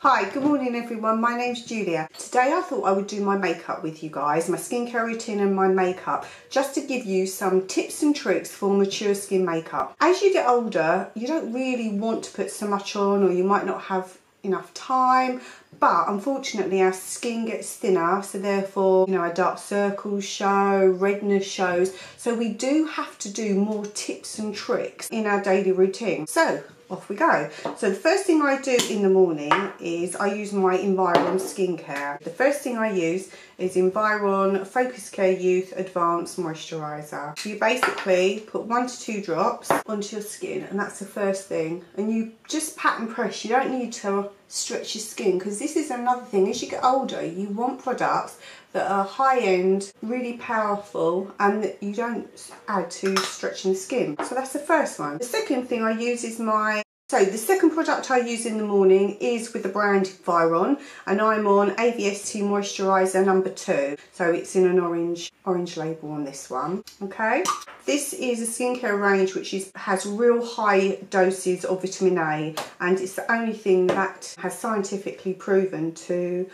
Hi, good morning everyone, my name's Julia. Today I thought I would do my makeup with you guys, my skincare routine and my makeup, just to give you some tips and tricks for mature skin makeup. As you get older, you don't really want to put so much on, or you might not have enough time, but unfortunately our skin gets thinner, so therefore, our dark circles show, redness shows, so we do have to do more tips and tricks in our daily routine. So off we go. So the first thing I do in the morning is I use my Environ skincare. The first thing I use is Environ Focus Care Youth Advanced Moisturiser. So you basically put 1 to 2 drops onto your skin, and that's the first thing. And you just pat and press. You don't need to stretch your skin, because this is another thing. As you get older, you want products that are high-end, really powerful, and that you don't add to stretching the skin. So that's the first one. The second thing I use is the second product I use in the morning is with the brand Environ, and I'm on AVST Moisturiser number 2. So it's in an orange label on this one. Okay. This is a skincare range which has real high doses of vitamin A, and it's the only thing that has scientifically proven to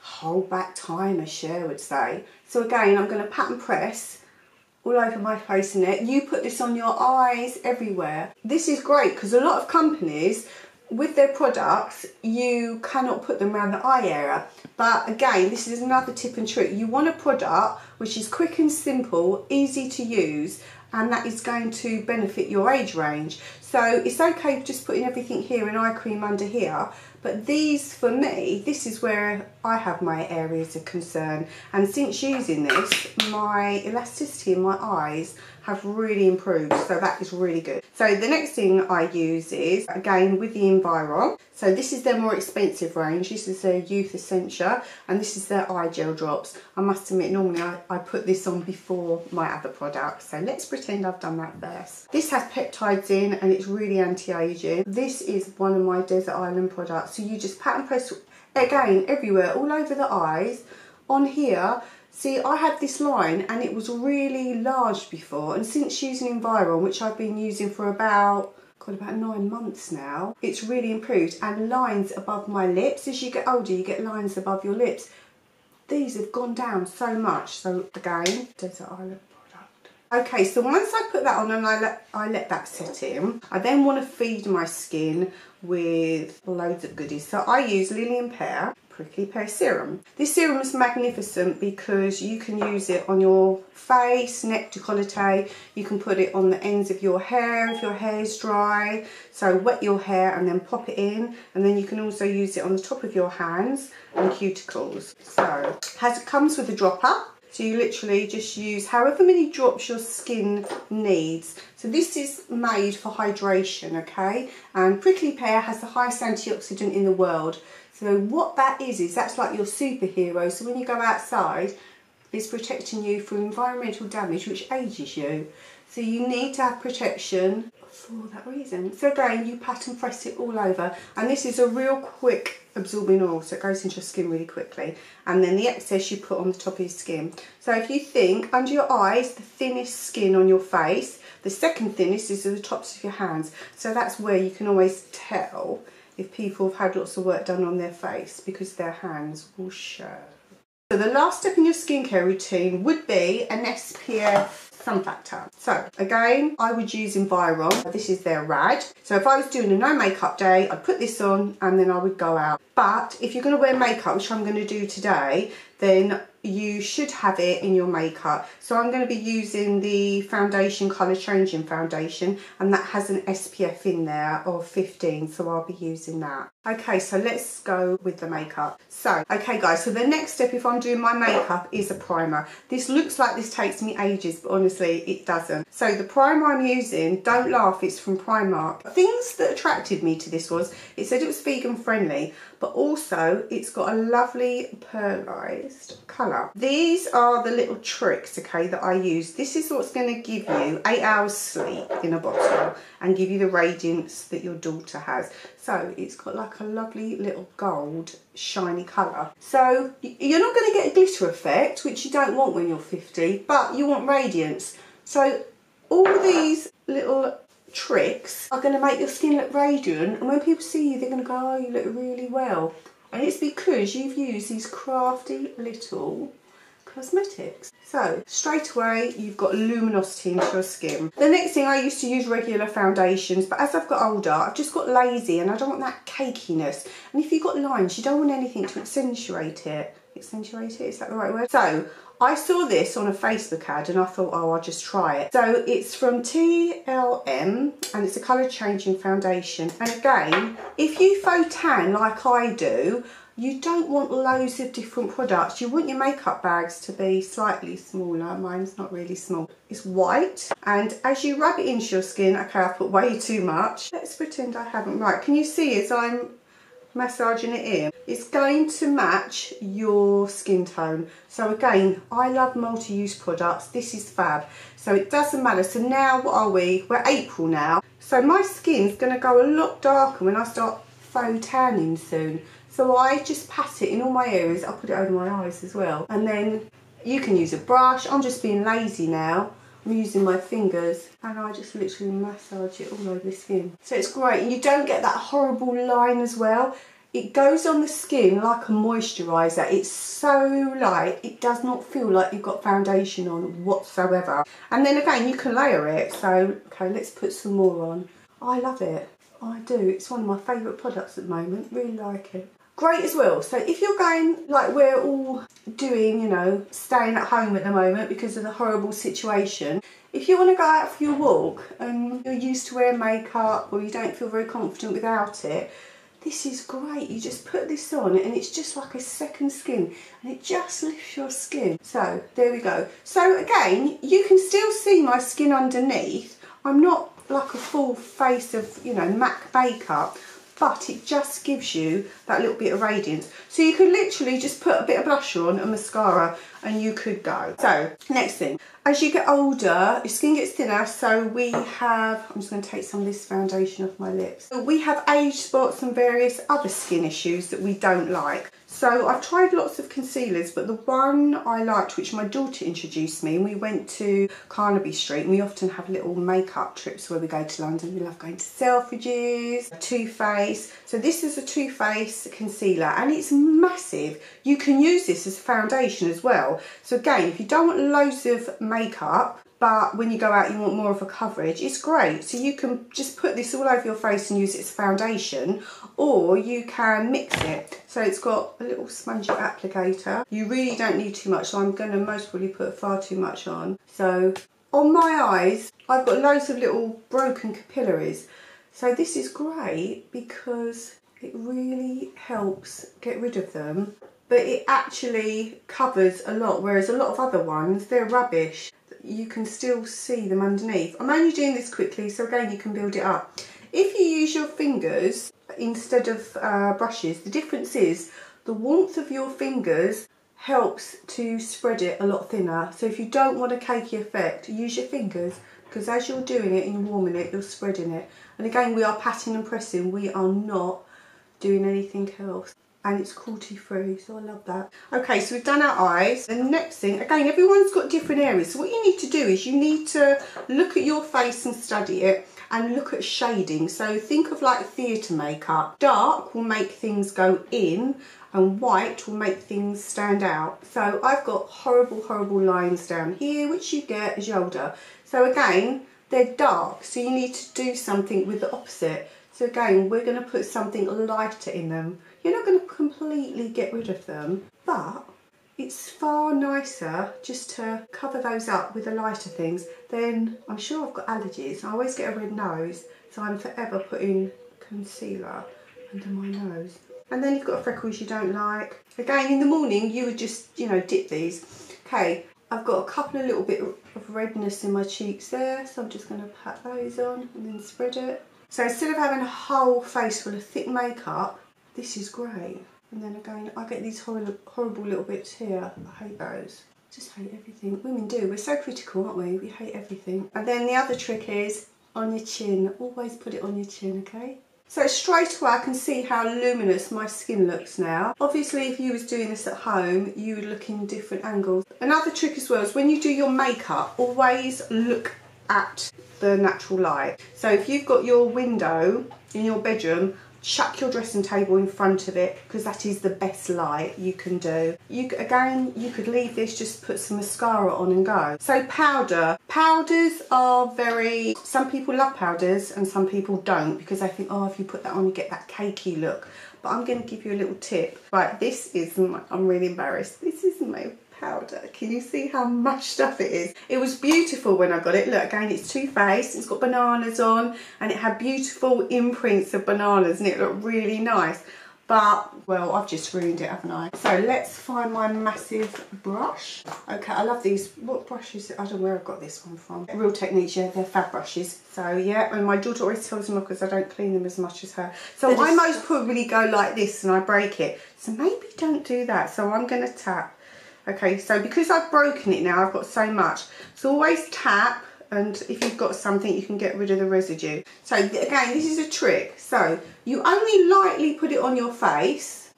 hold back time, as Cher would say. So again, I'm going to pat and press all over my face and neck. You put this on your eyes, everywhere. This is great because a lot of companies, with their products, you cannot put them around the eye area. But again, this is another tip and trick. You want a product which is quick and simple, easy to use, and that is going to benefit your age range. So it's okay just putting everything here and eye cream under here, but these, for me, this is where I have my areas of concern. And since using this, my elasticity in my eyes have really improved, so that is really good. So the next thing I use is, again, with the Environ. So this is their more expensive range. This is their Youth Essential, and this is their eye gel drops. I must admit, normally I put this on before my other products, so let's pretend I've done that first. This has peptides in, and it's really anti-aging. This is one of my Desert Island products. So you just pat and press, again, everywhere, all over the eyes, on here. See, I had this line and it was really large before, and since using Environ, which I've been using for about 9 months now, it's really improved. And lines above my lips, as you get older you get lines above your lips. These have gone down so much. So again, Desert Island product. Okay, so once I put that on and I let that set in, I then want to feed my skin with loads of goodies. So I use Lily & Pear Prickly Pear Serum. This serum is magnificent because you can use it on your face, neck, décolleté. You can put it on the ends of your hair if your hair is dry. So wet your hair and then pop it in, and then you can also use it on the top of your hands and cuticles. So it comes with a dropper. So you literally just use however many drops your skin needs. So this is made for hydration, okay? And Prickly Pear has the highest antioxidant in the world. So what that is that's like your superhero. So when you go outside, it's protecting you from environmental damage, which ages you. So you need to have protection for that reason. So again, you pat and press it all over. And this is a real quick absorbing oil, so it goes into your skin really quickly. And then the excess you put on the top of your skin. So if you think, under your eyes, the thinnest skin on your face, the second thinnest is at the tops of your hands. So that's where you can always tell if people have had lots of work done on their face, because their hands will show. So the last step in your skincare routine would be an SPF sun factor. So again, I would use Environ. This is their Rad. So if I was doing a no makeup day, I'd put this on and then I would go out. But if you're going to wear makeup, which I'm going to do today, then you should have it in your makeup. So I'm going to be using the foundation colour changing foundation, and that has an SPF in there of 15, so I'll be using that. Okay, so let's go with the makeup. So, okay guys, so the next step if I'm doing my makeup is a primer. This looks like this takes me ages, but honestly it doesn't. So the primer I'm using, don't laugh, it's from Primark. Things that attracted me to this was, it said it was vegan friendly, but also it's got a lovely pearlized colour. These are the little tricks, okay, that I use. This is what's going to give you 8 hours sleep in a bottle and give you the radiance that your daughter has. So it's got like a lovely little gold shiny colour. So you're not going to get a glitter effect, which you don't want when you're 50, but you want radiance. So all these little tricks are going to make your skin look radiant, and when people see you they're going to go, oh, you look really well. And it's because you've used these crafty little cosmetics. So straight away you've got luminosity into your skin. The next thing, I used to use regular foundations, but as I've got older I've just got lazy and I don't want that cakiness. And if you've got lines, you don't want anything to accentuate it. Accentuate it, is that the right word? So I saw this on a Facebook ad and I thought, oh, I'll just try it. So it's from TLM and it's a colour changing foundation. And again, if you faux tan like I do, you don't want loads of different products. You want your makeup bags to be slightly smaller. Mine's not really small. It's white, and as you rub it into your skin, okay, I've put way too much. Let's pretend I haven't. Right, can you see as I'm massaging it in? It's going to match your skin tone. So again, I love multi-use products. This is fab. So it doesn't matter. So now what are we? We're April now. So my skin's going to go a lot darker when I start faux tanning soon. So I just pat it in all my areas. I'll put it over my eyes as well. And then you can use a brush. I'm just being lazy now. I'm using my fingers and I just literally massage it all over the skin. So it's great, and you don't get that horrible line as well. It goes on the skin like a moisturiser. It's so light, it does not feel like you've got foundation on whatsoever. And then again, you can layer it. So, okay, let's put some more on. I love it. I do. It's one of my favourite products at the moment. Really like it. Great as well. So if you're going, like we're all doing, you know, staying at home at the moment because of the horrible situation, if you want to go out for your walk and you're used to wearing makeup or you don't feel very confident without it, this is great. You just put this on and it's just like a second skin, and it just lifts your skin. So there we go. So again, you can still see my skin underneath. I'm not like a full face of, you know, MAC makeup, but it just gives you that little bit of radiance. So you could literally just put a bit of blusher on and mascara and you could go. So next thing, as you get older, your skin gets thinner, so we have, I'm just going to take some of this foundation off my lips. So we have age spots and various other skin issues that we don't like. So I've tried lots of concealers, but the one I liked, which my daughter introduced me, and we went to Carnaby Street, and we often have little makeup trips where we go to London. We love going to Selfridges, Too Faced. So this is a Too Faced concealer, and it's massive. You can use this as a foundation as well. So again, if you don't want loads of makeup, but when you go out you want more of a coverage, it's great. So you can just put this all over your face and use it as foundation, or you can mix it. So it's got a little spongy applicator. You really don't need too much, so I'm going to most probably put far too much on. So on my eyes, I've got loads of little broken capillaries. So this is great because it really helps get rid of them, but it actually covers a lot, whereas a lot of other ones, they're rubbish. You can still see them underneath. I'm only doing this quickly, so again you can build it up. If you use your fingers instead of brushes, the difference is the warmth of your fingers helps to spread it a lot thinner. So if you don't want a cakey effect, use your fingers, because as you're doing it and you're warming it, you're spreading it. And again, we are patting and pressing, we are not doing anything else. And it's cruelty free, so I love that. Okay, so we've done our eyes. The next thing, again, everyone's got different areas. So what you need to do is you need to look at your face and study it and look at shading. So think of like theatre makeup. Dark will make things go in and white will make things stand out. So I've got horrible, horrible lines down here, which you get as you're older. So again, they're dark, so you need to do something with the opposite. So again, we're going to put something lighter in them. You're not going to completely get rid of them, but it's far nicer just to cover those up with the lighter things. Then I'm sure I've got allergies. I always get a red nose, so I'm forever putting concealer under my nose. And then you've got freckles you don't like. Again, in the morning, you would just, you know, dip these. Okay, I've got a couple of little bit of redness in my cheeks there, so I'm just going to pat those on and then spread it. So instead of having a whole face full of thick makeup, this is great. And then again, I get these horrible little bits here. I hate those. Just hate everything. Women do. We're so critical, aren't we? We hate everything. And then the other trick is on your chin. Always put it on your chin, okay? So straight away I can see how luminous my skin looks now. Obviously if you was doing this at home, you would look in different angles. Another trick as well is when you do your makeup, always look at the natural light. So if you've got your window in your bedroom, chuck your dressing table in front of it, because that is the best light you can do. Again, you could leave this, just put some mascara on and go. So powders are very, some people love powders and some people don't, because they think, oh, if you put that on you get that cakey look. But I'm going to give you a little tip. Right, this is my, I'm really embarrassed, this is my powder. Can you see how much stuff it is? It was beautiful when I got it. Look, again, it's Too Faced, it's got bananas on, and it had beautiful imprints of bananas, and it looked really nice. But, well, I've just ruined it, haven't I? So let's find my massive brush. Okay, I love these. What brush is it? I don't know where I got this one from. Real Techniques, yeah, they're fab brushes. So yeah, and my daughter always tells them off because I don't clean them as much as her. So I most probably go like this and I break it. So maybe don't do that. So I'm going to tap. Okay, so because I've broken it now, I've got so much. So always tap, and if you've got something, you can get rid of the residue. So again, this is a trick. So you only lightly put it on your face,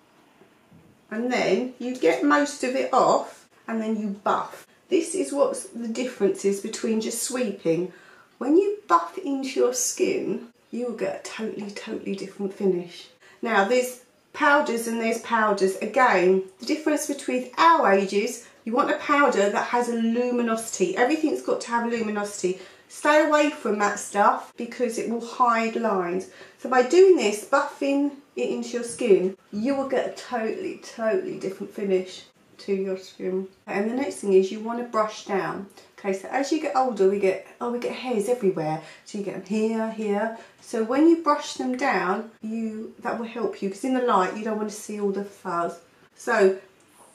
and then you get most of it off, and then you buff. This is what's the difference is between just sweeping. When you buff into your skin, you will get a totally different finish. Now there's powders and there's powders. Again, the difference between our ages, you want a powder that has a luminosity. Everything's got to have luminosity. Stay away from that stuff because it will hide lines. So by doing this, buffing it into your skin, you will get a totally different finish to your skin. And the next thing is you want to brush down. Okay, so as you get older, we get hairs everywhere. So you get them here, here. So when you brush them down, that will help you, because in the light you don't want to see all the fuzz. So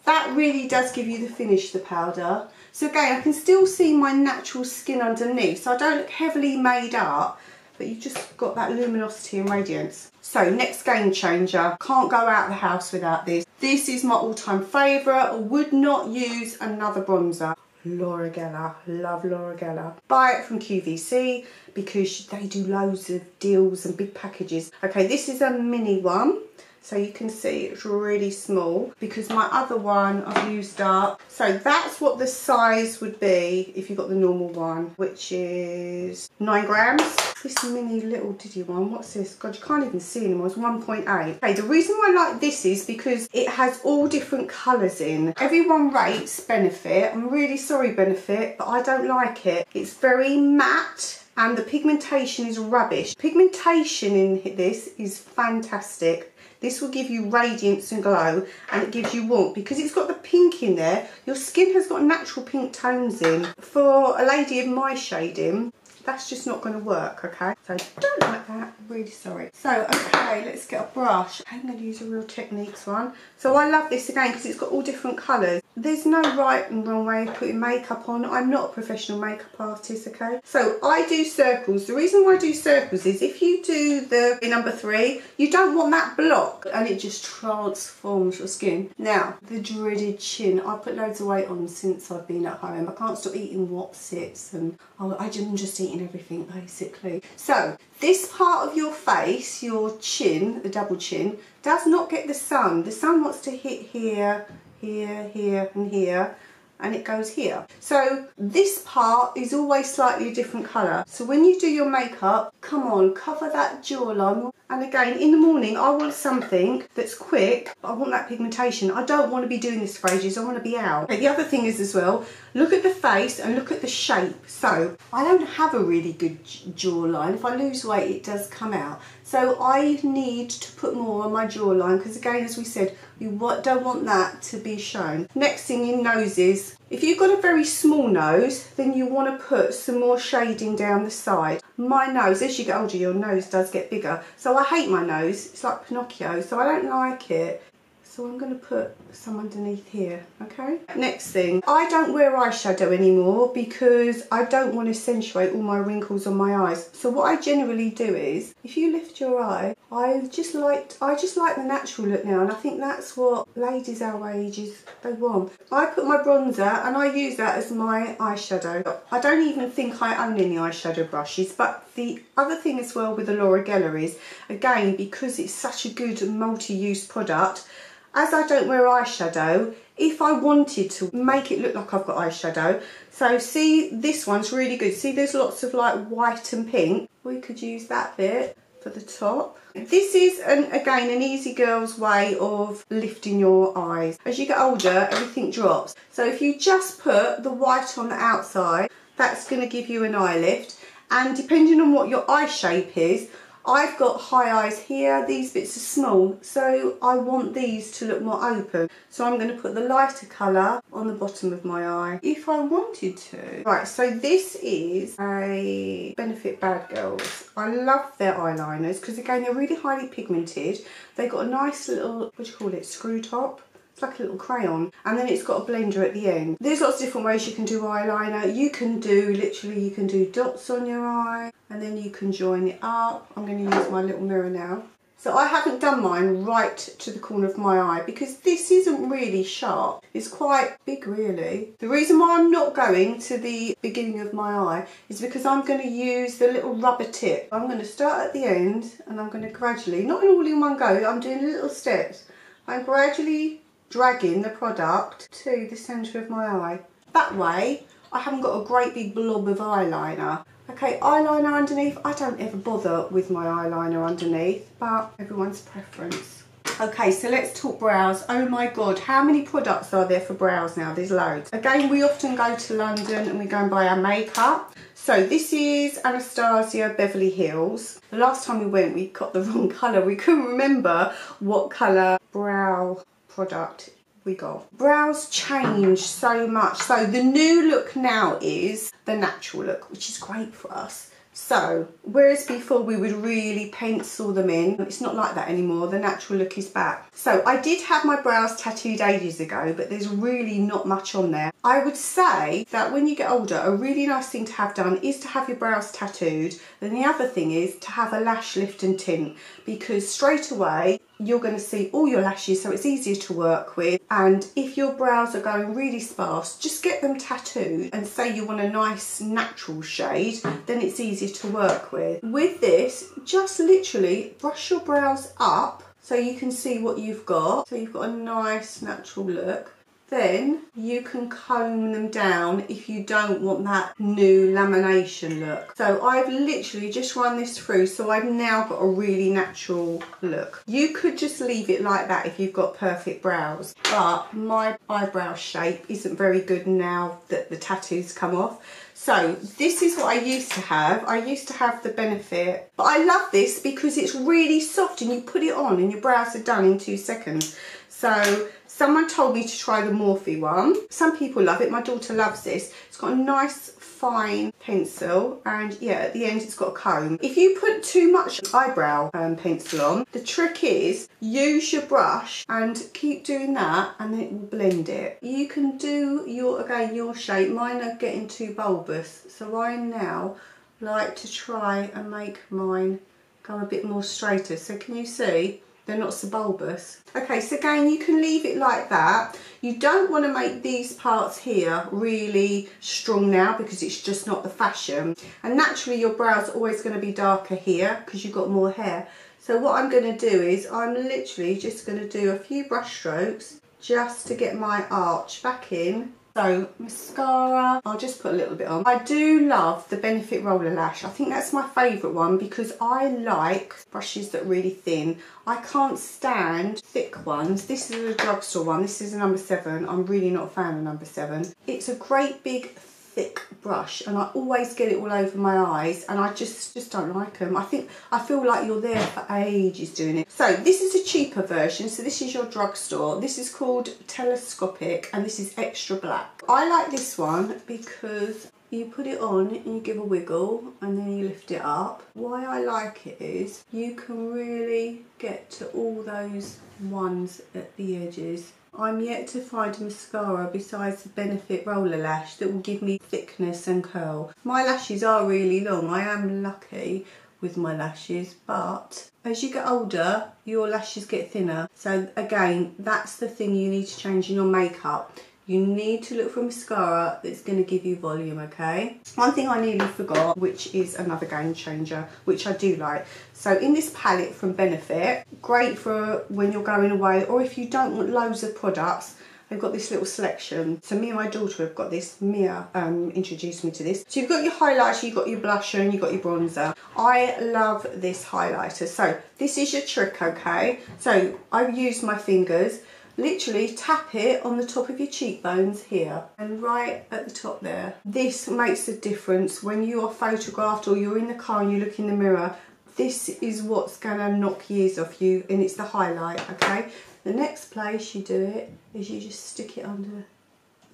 that really does give you the finish, the powder. So again, I can still see my natural skin underneath, so I don't look heavily made up, but you've just got that luminosity and radiance. So next game changer, can't go out of the house without this. This is my all-time favourite. Would not use another bronzer. Laura Geller, love Laura Geller. Buy it from QVC because they do loads of deals and big packages. Okay, this is a mini one, so you can see it's really small because my other one I've used up. So that's what the size would be if you got the normal one, which is 9 grams. This mini little diddy one, what's this? God, you can't even see anymore, it's 1.8. Okay, the reason why I like this is because it has all different colours in. Everyone rates Benefit. I'm really sorry, Benefit, but I don't like it. It's very matte and the pigmentation is rubbish. Pigmentation in this is fantastic. This will give you radiance and glow, and it gives you warmth because it's got the pink in there. Your skin has got natural pink tones in. For a lady of my shading, that's just not going to work, okay? So don't like that, really sorry. So, okay, let's get a brush. I'm going to use a Real Techniques one. So I love this again because it's got all different colours. There's no right and wrong way of putting makeup on. I'm not a professional makeup artist, okay? So I do circles. The reason why I do circles is if you do the number 3, you don't want that block and it just transforms your skin. Now, the dreaded chin. I put loads of weight on since I've been at home. I can't stop eating Wotsits and I'm just eating everything basically. So this part of your face, your chin, the double chin, does not get the sun. The sun wants to hit here, here, here and here, and it goes here. So this part is always slightly a different colour. So when you do your makeup, come on, cover that jawline. And again, in the morning, I want something that's quick, but I want that pigmentation. I don't want to be doing this for ages, I want to be out. Okay, the other thing is as well, look at the face and look at the shape. So I don't have a really good jawline. If I lose weight, it does come out. So I need to put more on my jawline because again, as we said, you don't want that to be shown. Next thing in noses. If you've got a very small nose, then you want to put some more shading down the side. My nose, as you get older, your nose does get bigger. So I hate my nose. It's like Pinocchio, so I don't like it. So I'm going to put some underneath here, okay? Next thing, I don't wear eyeshadow anymore because I don't want to accentuate all my wrinkles on my eyes. So what I generally do is, if you lift your eye, I just like the natural look now, and I think that's what ladies our ages, they want. I put my bronzer and I use that as my eyeshadow. I don't even think I own any eyeshadow brushes, but the other thing as well with the Laura Geller is, again, because it's such a good multi-use product, as I don't wear eyeshadow, if I wanted to make it look like I've got eyeshadow, so see this one's really good. See there's lots of like white and pink. We could use that bit for the top. This is, again, an easy girl's way of lifting your eyes. As you get older, everything drops. So if you just put the white on the outside, that's going to give you an eye lift. And depending on what your eye shape is, I've got high eyes here, these bits are small, so I want these to look more open. So I'm going to put the lighter colour on the bottom of my eye, if I wanted to. Right, so this is a Benefit Bad Girls. I love their eyeliners, because again, they're really highly pigmented. They've got a nice little, what do you call it, screw top? It's like a little crayon, and then it's got a blender at the end. There's lots of different ways you can do eyeliner. You can do, literally, you can do dots on your eye, and then you can join it up. I'm going to use my little mirror now. So I haven't done mine right to the corner of my eye because this isn't really sharp. It's quite big really. The reason why I'm not going to the beginning of my eye is because I'm going to use the little rubber tip. I'm going to start at the end and I'm going to gradually, not all in one go, I'm doing little steps. I'm gradually dragging the product to the centre of my eye. That way I haven't got a great big blob of eyeliner. Okay, eyeliner underneath, I don't ever bother with my eyeliner underneath, but everyone's preference. Okay, so let's talk brows. Oh my God, how many products are there for brows now? There's loads. Again, we often go to London and we go and buy our makeup. So this is Anastasia Beverly Hills. The last time we went, we got the wrong colour. We couldn't remember what colour brow product we got. Brows change so much. So the new look now is the natural look, which is great for us. So whereas before we would really pencil them in, it's not like that anymore. The natural look is back. So I did have my brows tattooed ages ago, but there's really not much on there. I would say that when you get older, a really nice thing to have done is to have your brows tattooed. And the other thing is to have a lash lift and tint, because straight away you're going to see all your lashes, so it's easier to work with. And if your brows are going really sparse, just get them tattooed and say you want a nice natural shade, then it's easier to work with. With this, just literally brush your brows up so you can see what you've got. So you've got a nice natural look. Then you can comb them down if you don't want that new lamination look. So I've literally just run this through, so I've now got a really natural look. You could just leave it like that if you've got perfect brows, but my eyebrow shape isn't very good now that the tattoos come off. So this is what I used to have. I used to have the Benefit, but I love this because it's really soft and you put it on and your brows are done in 2 seconds. So someone told me to try the Morphe one. Some people love it. My daughter loves this. It's got a nice fine pencil, and yeah, at the end it's got a comb. If you put too much eyebrow pencil on, the trick is use your brush and keep doing that, and then it will blend it. You can do your shape. Mine are getting too bulbous, so I now like to try and make mine go a bit more straighter. So can you see? They're not so bulbous. Okay, so again, you can leave it like that. You don't want to make these parts here really strong now because it's just not the fashion. And naturally your brows are always going to be darker here because you've got more hair. So what I'm going to do is I'm literally just going to do a few brush strokes just to get my arch back in. So mascara, I'll just put a little bit on. I do love the Benefit Roller Lash. I think that's my favourite one because I like brushes that are really thin. I can't stand thick ones. This is a drugstore one. This is a number 7. I'm really not a fan of number 7. It's a great big thick brush and I always get it all over my eyes and I just don't like them. I feel like you're there for ages doing it. So this is a cheaper version. So this is your drugstore. This is called Telescopic and this is extra black. I like this one because you put it on and you give a wiggle and then you lift it up. Why I like it is you can really get to all those ones at the edges. I'm yet to find a mascara besides the Benefit Roller Lash that will give me thickness and curl. My lashes are really long. I am lucky with my lashes, but as you get older, your lashes get thinner. So again, that's the thing you need to change in your makeup. You need to look for a mascara that's going to give you volume, okay? One thing I nearly forgot, which is another game changer, which I do like. So in this palette from Benefit, great for when you're going away, or if you don't want loads of products, they've got this little selection. So me and my daughter have got this. Mia introduced me to this. So you've got your highlighter, you've got your blusher, and you've got your bronzer. I love this highlighter. So this is your trick, okay? So I've used my fingers. Literally tap it on the top of your cheekbones here and right at the top there. This makes a difference when you are photographed or you're in the car and you look in the mirror. This is what's gonna knock years off you, and it's the highlight, okay? The next place you do it is you just stick it under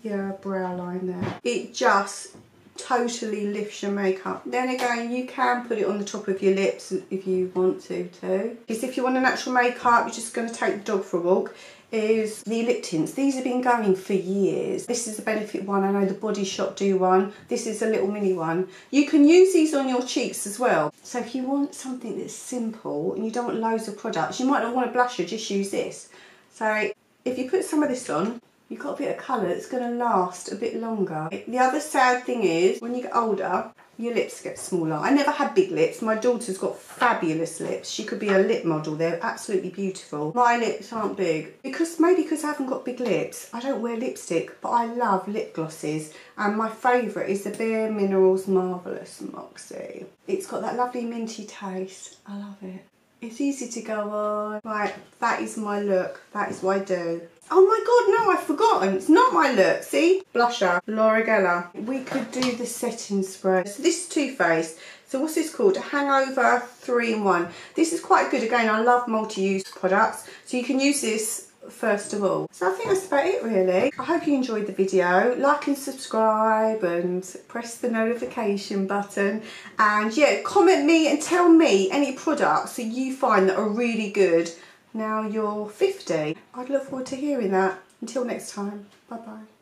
your brow line there. It just totally lifts your makeup. Then again, you can put it on the top of your lips if you want to too. Because if you want a natural makeup, you're just going to take the dog for a walk, is the lip tints. These have been going for years. This is a Benefit one. I know the Body Shop do one. This is a little mini one. You can use these on your cheeks as well. So if you want something that's simple and you don't want loads of products, you might not want a blusher, just use this. So if you put some of this on, you've got a bit of colour that's going to last a bit longer. The other sad thing is, when you get older, your lips get smaller. I never had big lips. My daughter's got fabulous lips. She could be a lip model. They're absolutely beautiful. My lips aren't big. Maybe because I haven't got big lips. I don't wear lipstick, but I love lip glosses. And my favourite is the Bare Minerals Marvellous Moxie. It's got that lovely minty taste. I love it. It's easy to go on. Right, that is my look. That is what I do. Oh my god, no, I've forgotten. It's not my look. See? Blusher, Laura Geller. We could do the setting spray. So this is Too Faced. So what's this called? Hangover 3-in-1. This is quite good. Again, I love multi-use products. So you can use this first of all. So I think that's about it really. I hope you enjoyed the video. Like and subscribe and press the notification button. And yeah, comment me and tell me any products that you find that are really good now you're 50. I'd look forward to hearing that. Until next time, bye bye.